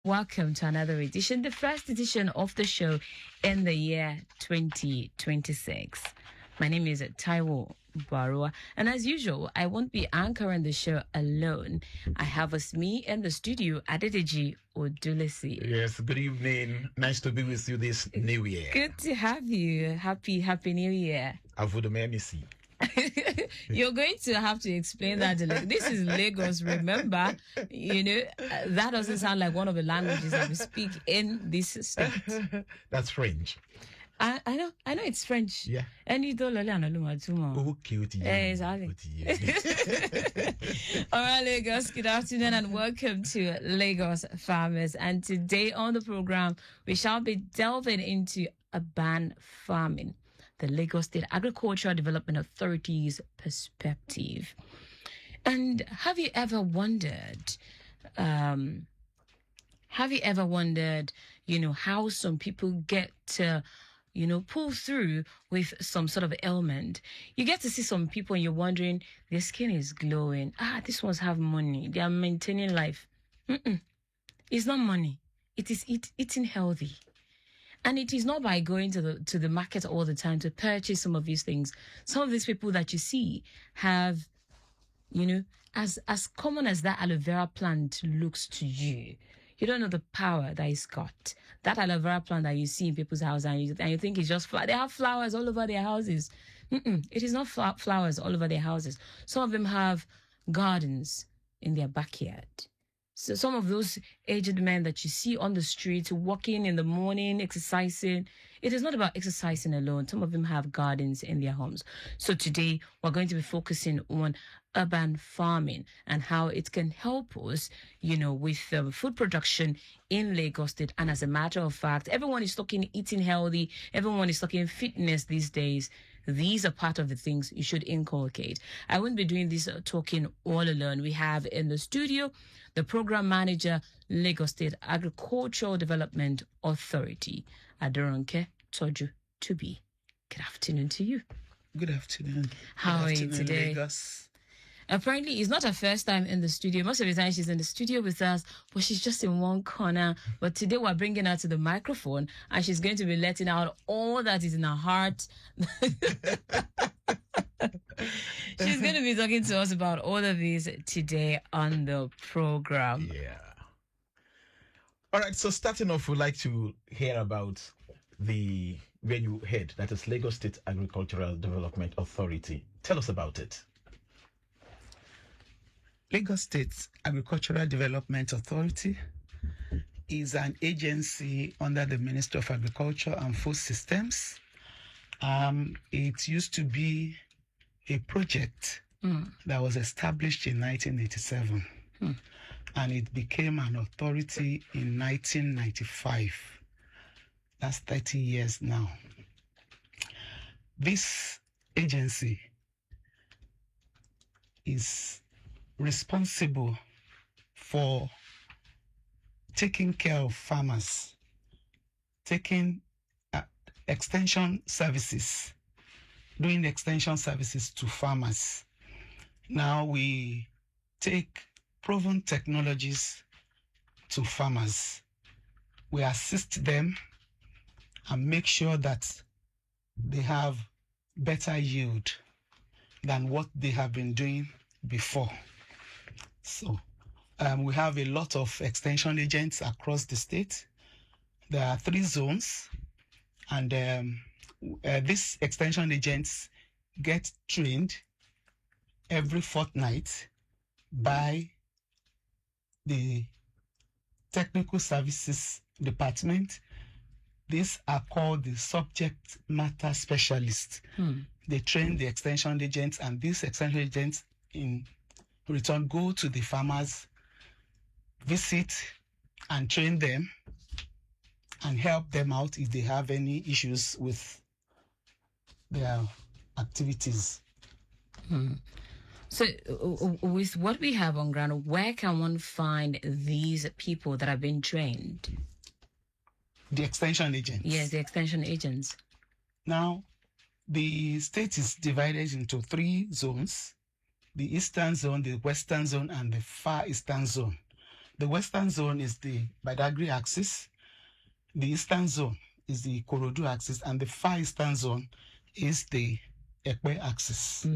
welcome to another edition, the first edition of the show in the year 2026. My name is Taiwo Barua, and as usual, I won't be anchoring the show alone. I have with me in the studio, Aderonke Toju-Tubi. Yes, good evening. Nice to be with you this new year. Good to have you. Happy New Year. You're going to have to explain that. This is Lagos, remember? That doesn't sound like one of the languages that we speak in this state. That's French. I know it's French. Yeah. And you don't learn exactly. All right, Lagos, good afternoon and welcome to Lagos Farmers. And today on the program, we shall be delving into urban farming, the Lagos State Agricultural Development Authority's perspective. And have you ever wondered, how some people get to, pull through with some sort of ailment? You get to see some people and you're wondering, their skin is glowing. These ones have money. They are maintaining life. It's not money. It is eating healthy. And it is not by going to the market all the time to purchase some of these things. Some of these people that you see have, as common as that aloe vera plant looks to you, you don't know the power that it's got. That aloe vera plant that you see in people's houses and you think it's just flowers. They have flowers all over their houses. It is not flowers all over their houses. Some of them have gardens in their backyard. So some of those aged men that you see on the street walking in the morning, exercising, it is not about exercising alone. Some of them have gardens in their homes. So today we're going to be focusing on urban farming and how it can help us, with food production in Lagos State. And as a matter of fact, everyone is talking eating healthy. Everyone is talking fitness these days. These are part of the things you should inculcate. I won't be doing this talking all alone. We have in the studio the Program Manager, Lagos State Agricultural Development Authority, Aderonke Toju-Tubi. Good afternoon to you. Good afternoon. How are you today? Lagos. Apparently, it's not her first time in the studio. Most of the time, she's in the studio with us, but she's just in one corner. But today, we're bringing her to the microphone, and she's going to be letting out all that is in her heart. She's going to be talking to us about all of these today on the program. Yeah. All right, so starting off, we'd like to hear about the venue head, that is Lagos State Agricultural Development Authority. Tell us about it. Lagos State Agricultural Development Authority is an agency under the Ministry of Agriculture and Food Systems. It used to be a project that was established in 1987, and it became an authority in 1995. That's 30 years now. This agency is responsible for taking care of farmers, taking extension services, doing extension services to farmers. Now we take proven technologies to farmers. We assist them and make sure that they have better yield than what they have been doing before. So we have a lot of extension agents across the state. There are 3 zones, and these extension agents get trained every fortnight by the Technical Services Department. These are called the subject matter specialists. They train the extension agents, and these extension agents in return go to the farmers, visit and train them and help them out if they have any issues with their activities. So with what we have on ground, where can one find these people that have been trained? The extension agents. Yes, the extension agents. Now, the state is divided into 3 zones: the eastern zone, the western zone, and the far eastern zone. The western zone is the Badagry axis. The eastern zone is the Korodu axis, and the far eastern zone is the Ekpe axis.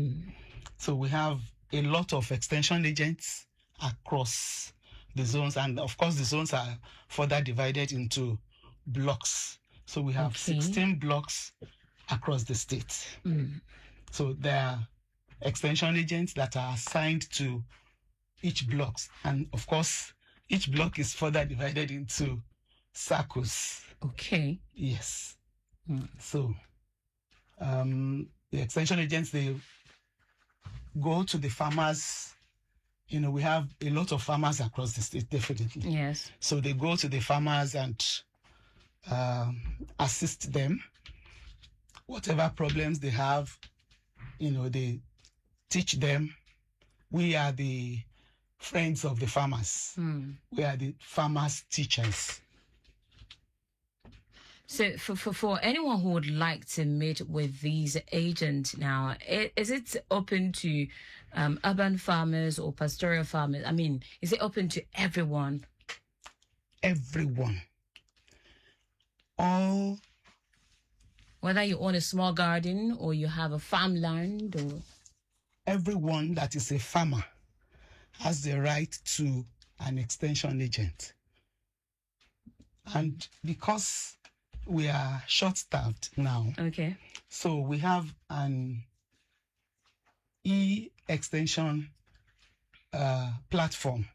So we have a lot of extension agents across the zones, and of course the zones are further divided into blocks. So we have 16 blocks across the state. So there are extension agents that are assigned to each blocks, and of course each block is further divided into circles. Okay. Yes. So the extension agents, they go to the farmers. You know, we have a lot of farmers across the state, definitely. Yes. So they go to the farmers and assist them. Whatever problems they have, you know, they teach them. We are the friends of the farmers. We are the farmers' teachers. So for anyone who would like to meet with these agents now, is it open to urban farmers or pastoral farmers? I mean, is it open to everyone? Everyone. All. Whether you own a small garden or you have a farmland, or everyone that is a farmer has the right to an extension agent. And because we are short-staffed now, okay, so we have an e-extension platform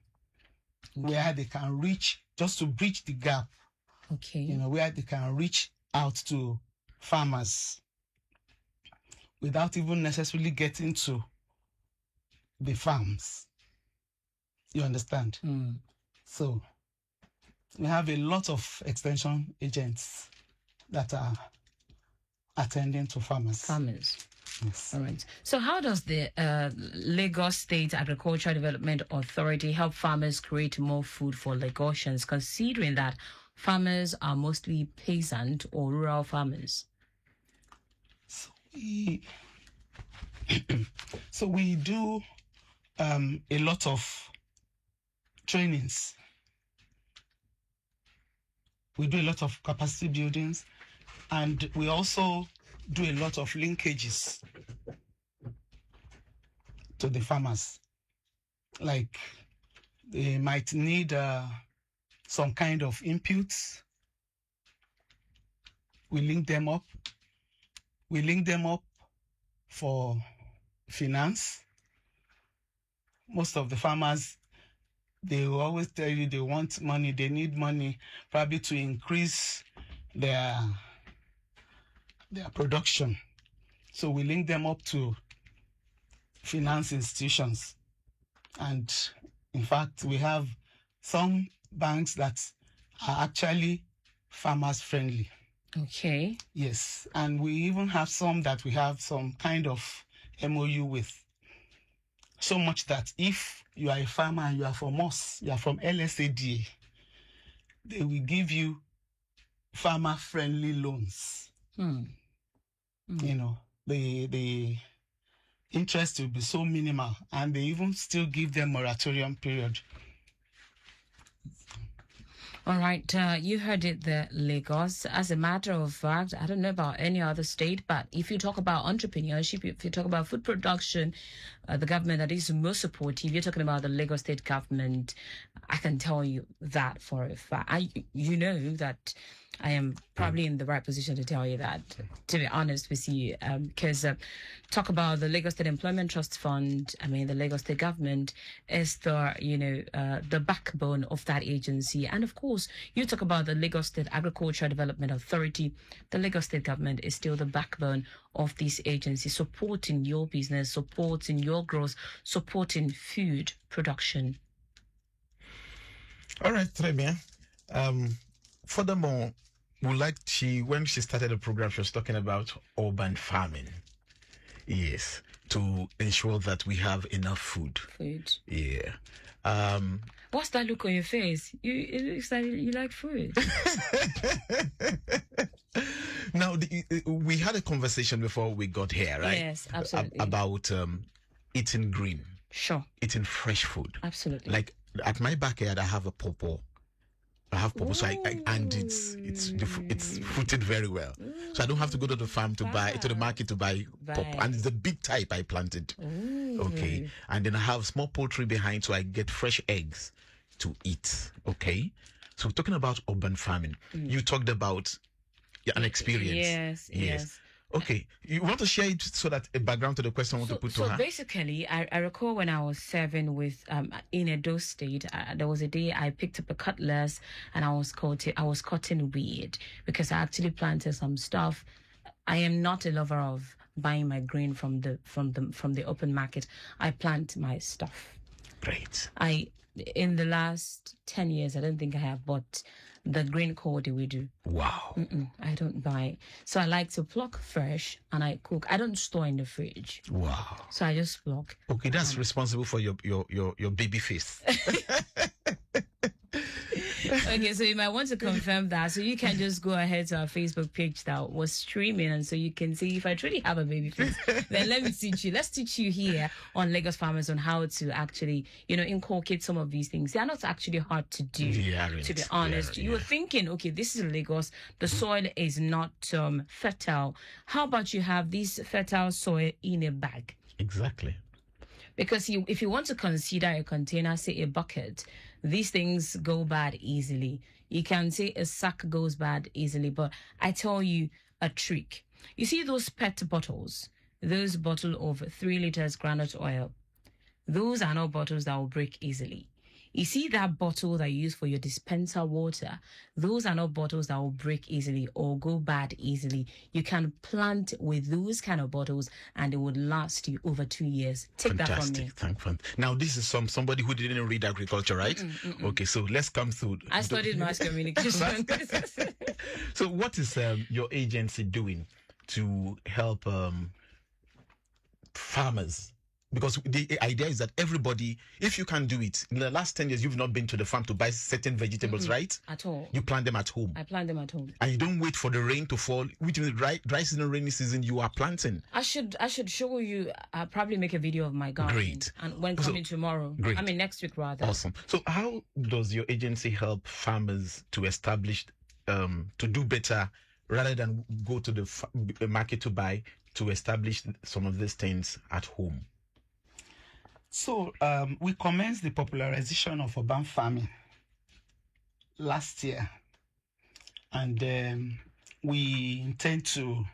where they can reach, just to bridge the gap. Okay. You know, where they can reach out to farmers without even necessarily getting to the farms. You understand? So we have a lot of extension agents that are attending to farmers. Yes. All right. So how does the Lagos State Agricultural Development Authority help farmers create more food for Lagosians, considering that farmers are mostly peasant or rural farmers? So we do a lot of trainings. We do a lot of capacity buildings, and we also do a lot of linkages to the farmers. Like they might need some kind of inputs. We link them up. We link them up for finance. Most of the farmers, they will always tell you they want money, they need money, probably to increase their production. So we link them up to finance institutions. And in fact, we have some banks that are actually farmers friendly. Okay. Yes. And we even have some that we have some kind of MOU with. So much that if you are a farmer and you are from us, you are from LSADA, they will give you farmer-friendly loans. You know, the interest will be so minimal, and they even still give them moratorium period. All right, you heard it there, Lagos. As a matter of fact, I don't know about any other state, but if you talk about entrepreneurship, if you talk about food production, the government that is most supportive, you're talking about the Lagos state government. I can tell you that for a fact. You know that I am probably in the right position to tell you that, to be honest with you, because talk about the Lagos State Employment Trust Fund. I mean, the Lagos State government is the backbone of that agency. And of course, you talk about the Lagos State Agricultural Development Authority. The Lagos State government is still the backbone of this agency, supporting your business, supporting your growth, supporting food production. All right, très bien. Furthermore, when she started the program, she was talking about urban farming. Yes, to ensure that we have enough food. Yeah. What's that look on your face? It looks like you like food. Now, we had a conversation before we got here, right? Yes, absolutely. About eating green. Sure. Eating fresh food. Absolutely. Like at my backyard, I have a pawpaw. I have pawpaw, so and it's fruited very well. So I don't have to go to the farm to buy to the market to buy pawpaw, and it's the big type I planted. Okay, and then I have small poultry behind, so I get fresh eggs to eat. Okay, so talking about urban farming, you talked about an experience. Yes. Okay, you want to share it so that a background to the question I want to put to her? So basically, I recall when I was serving with in Edo State, there was a day I picked up a cutlass and I was cutting weed because I actually planted some stuff. I am not a lover of buying my grain from the open market. I plant my stuff. Great. In the last 10 years, I don't think I have bought the green coffee we do. Wow. I don't buy. So I like to pluck fresh and I cook. I don't store in the fridge. Wow. So I just pluck. Okay, that's responsible for your baby face. Okay, so you might want to confirm that. So you can just go ahead to our Facebook page that was streaming, and so you can see if I truly have a baby face. Then let me teach you. Let's teach you here on Lagos Farmers on how to actually, inculcate some of these things. They are not actually hard to do, to be honest. You were thinking, okay, this is Lagos. The soil is not fertile. How about you have this fertile soil in a bag? Exactly. Because if you want to consider a container, say a bucket, these things go bad easily. You can say a sack goes bad easily, but I tell you a trick. You see those PET bottles, those bottle of 3 liters groundnut oil, those are not bottles that will break easily. You see that bottle that you use for your dispenser water, those are not bottles that will break easily or go bad easily. You can plant with those kind of bottles and it would last you over 2 years. Take that from me. Thank. Now, this is somebody who didn't read agriculture, right? Okay, so let's come through. I studied mass communication. So what is your agency doing to help farmers? Because the idea is that everybody, if you can do it, in the last 10 years, you've not been to the farm to buy certain vegetables, right? At all. You plant them at home. I plant them at home. And you don't wait for the rain to fall. Which means dry season, rainy season, you are planting. I should show you, I'll probably make a video of my garden. Great. And when coming tomorrow. Great. I mean, next week rather. Awesome. So how does your agency help farmers to establish, to do better rather than go to the market to buy, to establish some of these things at home? So we commenced the popularization of urban farming last year, and we intend to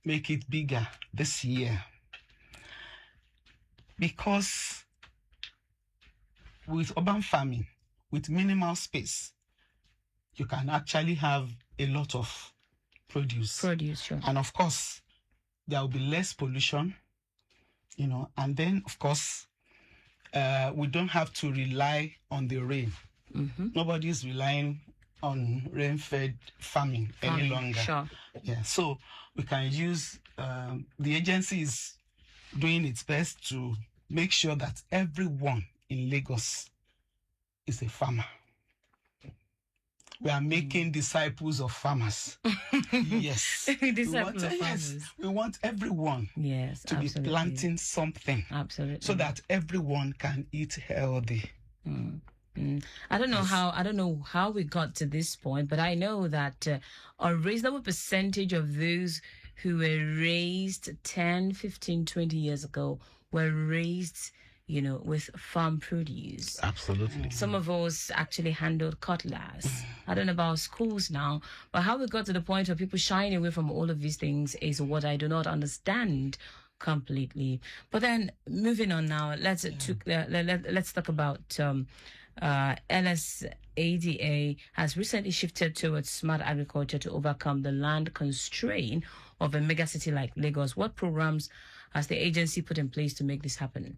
make it bigger this year, because with urban farming, with minimal space, you can actually have a lot of produce. Sure. And of course, there will be less pollution, and then of course, we don't have to rely on the rain. Nobody is relying on rain-fed farming any longer. Sure. Yeah, so we can use, the agency is doing its best to make sure that everyone in Lagos is a farmer. We are making disciples of farmers. Yes. Disciples of farmers. Yes. We want everyone to be planting something. Absolutely. So that everyone can eat healthy. I don't know how we got to this point, but I know that a reasonable percentage of those who were raised 10, 15, 20 years ago were raised with farm produce. Absolutely. Some of us actually handled cutlass. I don't know about schools now, but how we got to the point of people shying away from all of these things is what I do not understand completely. But then moving on now, let's talk about LSADA has recently shifted towards smart agriculture to overcome the land constraint of a megacity like Lagos. What programs has the agency put in place to make this happen?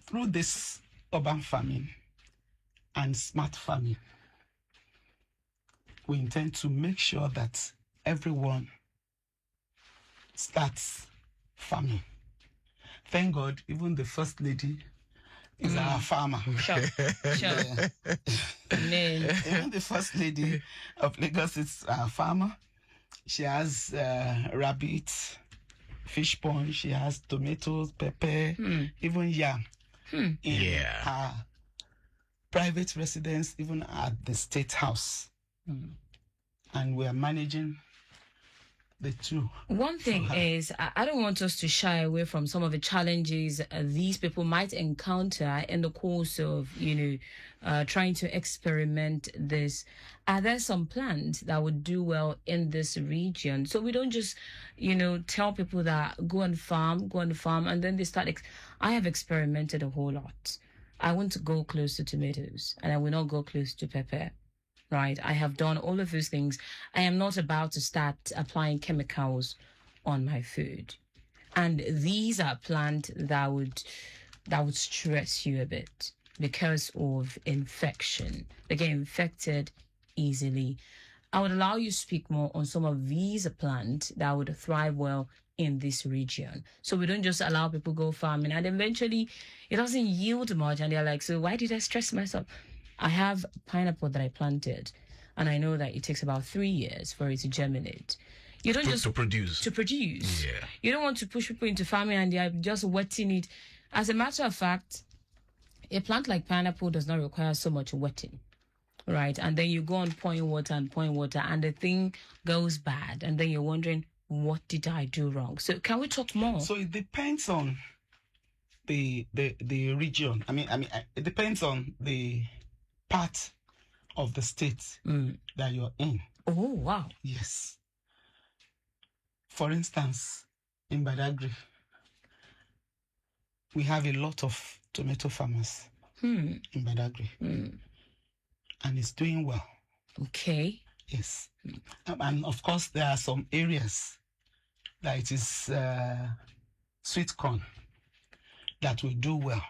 Through this urban farming and smart farming, we intend to make sure that everyone starts farming. Thank God, even the First Lady is our farmer. Sure. Yeah. Even the First Lady of Lagos is our farmer. She has rabbits, fish pond. She has tomatoes, pepper, even yam. In her private residence, even at the State House. And we are managing the two. One thing is, I don't want us to shy away from some of the challenges these people might encounter in the course of, trying to experiment this. Are there some plants that would do well in this region? So we don't just, tell people that go and farm, and then they start. I have experimented a whole lot. I want to go close to tomatoes, and I will not go close to pepper. Right, I have done all of those things. I am not about to start applying chemicals on my food, and these are plants that would stress you a bit because of infection. They get infected easily. I would allow you to speak more on some of these plants that would thrive well in this region. So we don't just allow people go farming, and eventually it doesn't yield much, and they're like, so why did I stress myself? I have pineapple that I planted, and I know that it takes about 3 years for it to germinate. You don't just to produce. Yeah. You don't want to push people into farming and they are just wetting it. As a matter of fact, a plant like pineapple does not require so much wetting, right? And then you go on pouring water, and the thing goes bad, and then you're wondering, what did I do wrong? So can we talk more? So it depends on the region. I mean, it depends on the part of the state that you're in. Oh, wow. Yes. For instance, in Badagry, we have a lot of tomato farmers in Badagry. And it's doing well. Okay. Yes. And of course, there are some areas that it is sweet corn that will do well.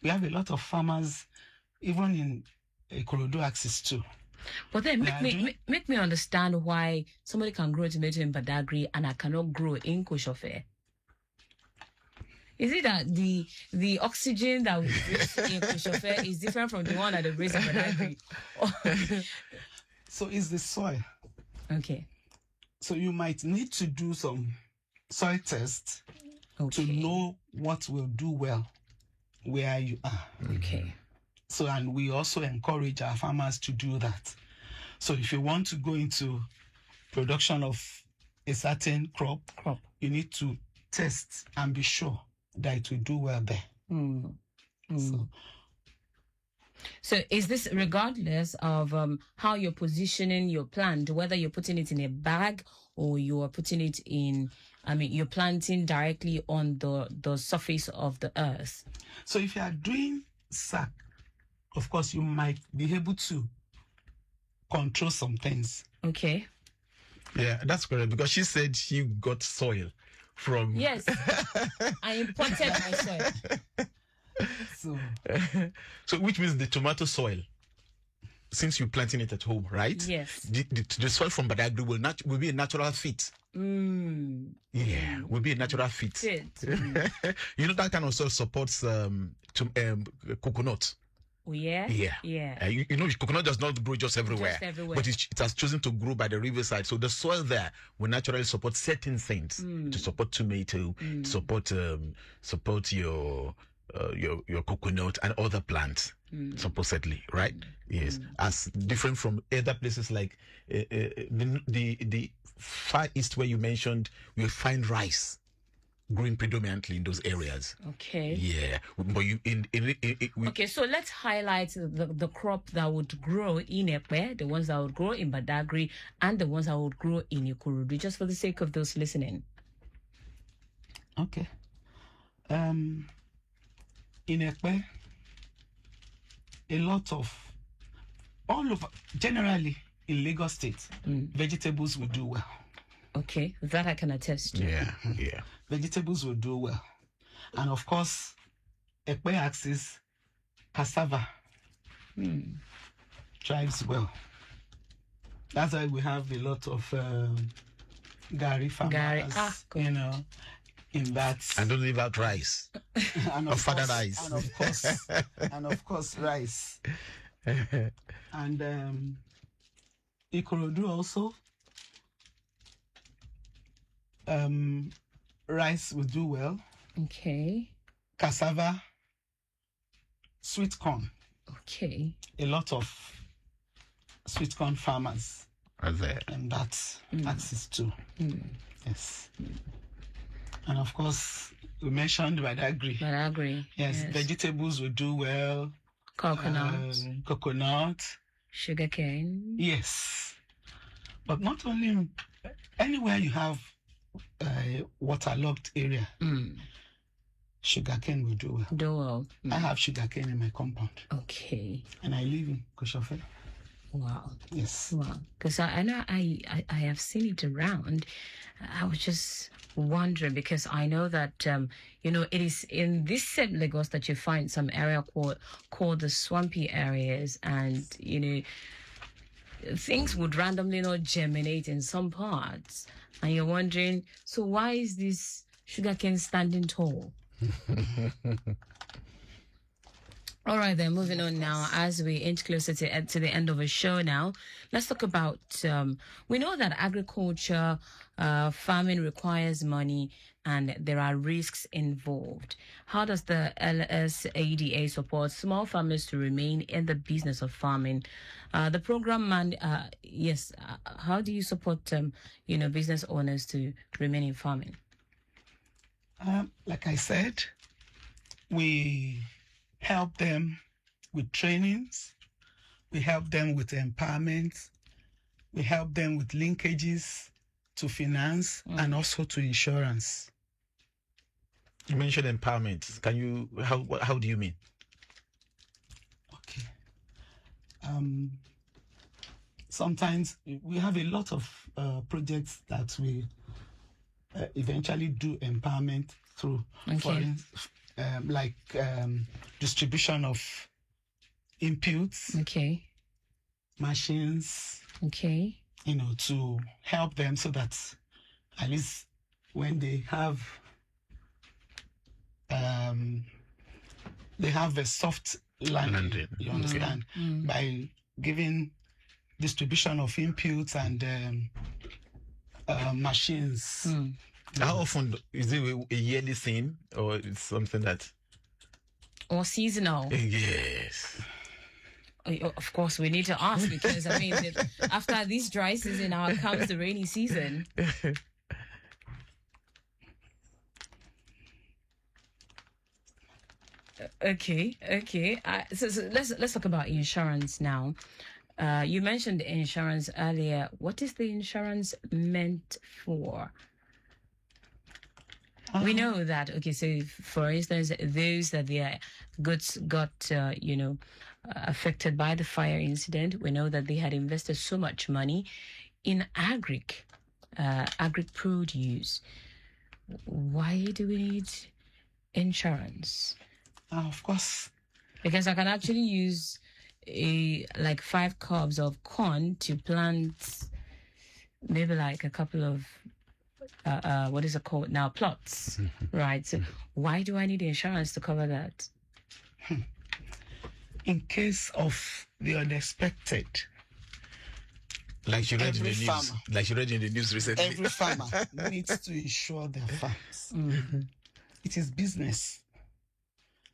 We have a lot of farmers, even in Ikorodu axis too. But then make me understand why somebody can grow tomato in Badagry and I cannot grow in Koshofe. Is it that the oxygen that we breathe in Koshofe is different from the one that they breathe in Badagry? So it's the soil. Okay. So you might need to do some soil tests to know what will do well where you are. Okay. So, and we also encourage our farmers to do that. So if you want to go into production of a certain crop, you need to test and be sure that it will do well there. So is this regardless of how you're positioning your plant, whether you're putting it in a bag or you are putting it in, you're planting directly on the surface of the earth? So if you are doing sack, of course, you might be able to control some things. Okay. Yeah, that's correct, because she said she got soil from... Yes, I imported my soil. So which means the tomato soil, since you're planting it at home, right? Yes. The soil from Badagry will be a natural fit. Yeah, will be a natural fit. That kind of soil supports coconut. Oh, yeah? Yeah. Coconut does not grow just everywhere. But it has chosen to grow by the riverside. So the soil there will naturally support certain things to support tomato, to support your coconut and other plants, supposedly, right? Yes. As different from other places like the Far East where you mentioned, we find rice growing predominantly in those areas. Okay. Yeah. But okay, so let's highlight the crop that would grow in Ekpe, the ones that would grow in Badagry, and the ones that would grow in Ikorodu, just for the sake of those listening. Okay. In Ekpe, a lot of, all over, generally in Lagos State, vegetables will do well. Okay, that I can attest to. Yeah. Vegetables will do well. And of course, Ekpe axis, cassava thrives well. That's why we have a lot of Gari farmers, in that. And don't leave out rice. And of father rice. And of course, rice. And Ikorodu also. rice will do well. Okay. Cassava, sweet corn. Okay. A lot of sweet corn farmers. Are there? And that's access too. Yes. And of course, we mentioned Badagry. Badagry. Yes, vegetables will do well. Coconut. Sugarcane. Yes. But not only, anywhere you have a waterlogged area, sugarcane will do well. Do well. I have sugarcane in my compound. Okay. And I live in Koshofe. Wow. Yes. Wow. Because I know I have seen it around. I was just wondering because I know that it is in this same Lagos that you find some area called the swampy areas, and things would randomly not germinate in some parts, and you're wondering, so why is this sugarcane standing tall? All right, then, moving on now, as we inch closer to the end of the show now, let's talk about, we know that agriculture, farming requires money and there are risks involved. How does the LSADA support small farmers to remain in the business of farming? The program, how do you support, business owners to remain in farming? Like I said, we help them with trainings, we help them with empowerment, we help them with linkages to finance and also to insurance. You mentioned empowerment. Can you, how do you mean? Okay. Sometimes we have a lot of projects that we eventually do empowerment through. Okay. Distribution of inputs, okay, machines, okay, to help them so that at least when they have a soft landing, you understand, by giving distribution of inputs and machines. How often is it a yearly thing, or it's something that? Or seasonal? Yes. Of course, we need to ask because after this dry season, now comes the rainy season. Okay. So let's talk about insurance now. You mentioned insurance earlier. What is the insurance meant for? We know that, so for instance, those that their goods got, affected by the fire incident, we know that they had invested so much money in agri produce. Why do we need insurance? Of course. Because I can actually use 5 cobs of corn to plant maybe like a couple of what is it called now? Plots, right? So why do I need insurance to cover that? In case of the unexpected, like you read in the news recently, every farmer needs to insure their farms. It is business,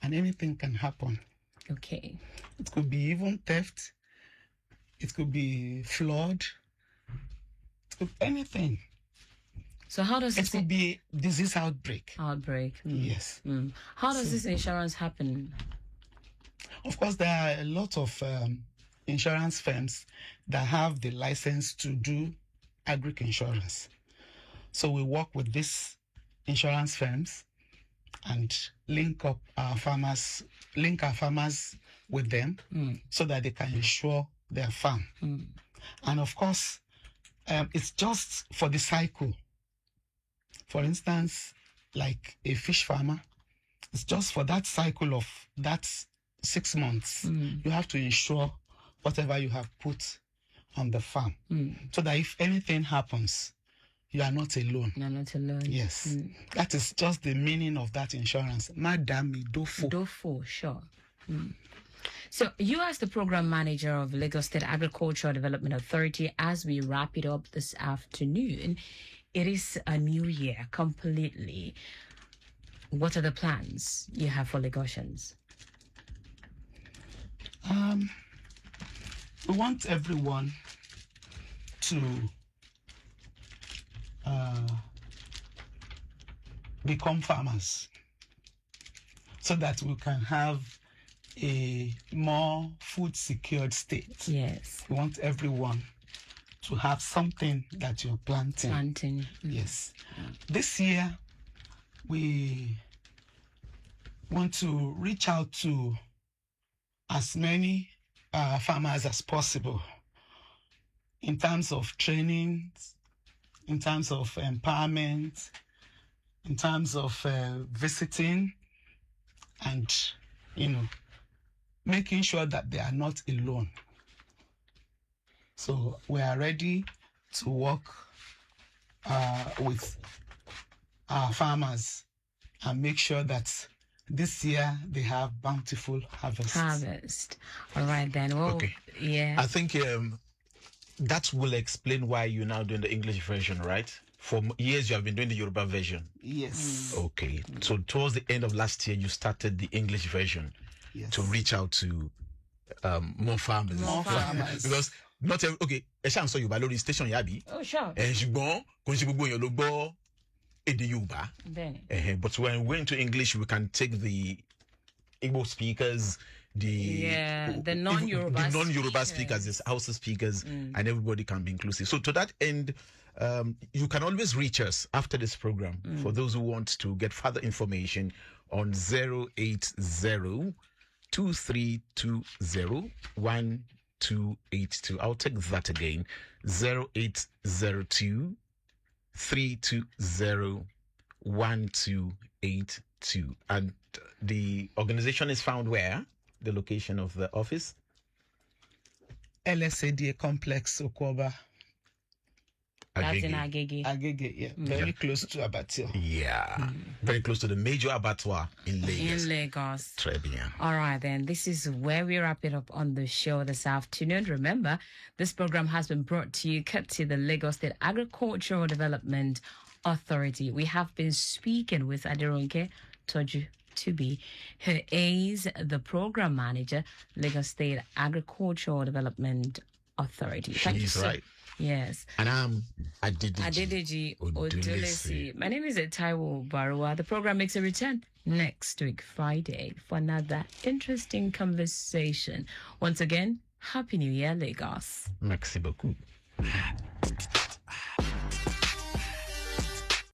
and anything can happen. Okay. It could be even theft. It could be flood. It could be anything. So how does it could be disease outbreak? Yes. How does this insurance happen? Of course, there are a lot of insurance firms that have the license to do agri insurance. So we work with these insurance firms and link our farmers with them so that they can insure their farm. And of course, it's just for the cycle. For instance, like a fish farmer, it's just for that cycle of that 6 months. You have to insure whatever you have put on the farm so that if anything happens, you are not alone. You're not alone. Yes. That is just the meaning of that insurance. Madame Dofo. Dofo, sure. So you as the program manager of Lagos State Agricultural Development Authority, as we wrap it up this afternoon, it is a new year completely. What are the plans you have for Lagosians? We want everyone to become farmers so that we can have a more food secured state. Yes. We want everyone to have something that you're planting. Yes. This year, we want to reach out to as many farmers as possible in terms of training, in terms of empowerment, in terms of visiting, and, making sure that they are not alone. So we are ready to work with our farmers and make sure that this year they have bountiful harvest. All right then. Well, Okay. yeah. I think that will explain why you're now doing the English version, right? For years you have been doing the Yoruba version. Yes. Okay. So towards the end of last year, you started the English version to reach out to more farmers. Because not every, okay, ẹ ṣáà ń sọ Yorùbá lórí station yabi. Oh, sure. Ṣùgbọ́n kò ń ṣe gbogbo èèyàn ló gbọ́ èdè Yorùbá. But when we went to English, we can take the Igbo speakers, the non-Yoruba speakers, the Hausa speakers, and everybody can be inclusive. So to that end, you can always reach us after this program for those who want to get further information on 08023201282. I'll take that again. 0802-320-1282. And the organization is found where? The location of the office? LSADA complex, Okwoba. That's in Agege. Agege, yeah. Very close to Abattoir. Yeah. Very close to the major abattoir in Lagos. In Lagos. Très bien. All right, then. This is where we wrap it up on the show this afternoon. Remember, this program has been brought to you courtesy the Lagos State Agricultural Development Authority. We have been speaking with Aderonke Toju-Tubi, who is the program manager, Lagos State Agricultural Development Authority. She's right. Yes. And I'm Adedeji Odulesi. My name is Taiwo Barua. The program makes a return next week, Friday, for another interesting conversation. Once again, Happy New Year, Lagos. Merci beaucoup.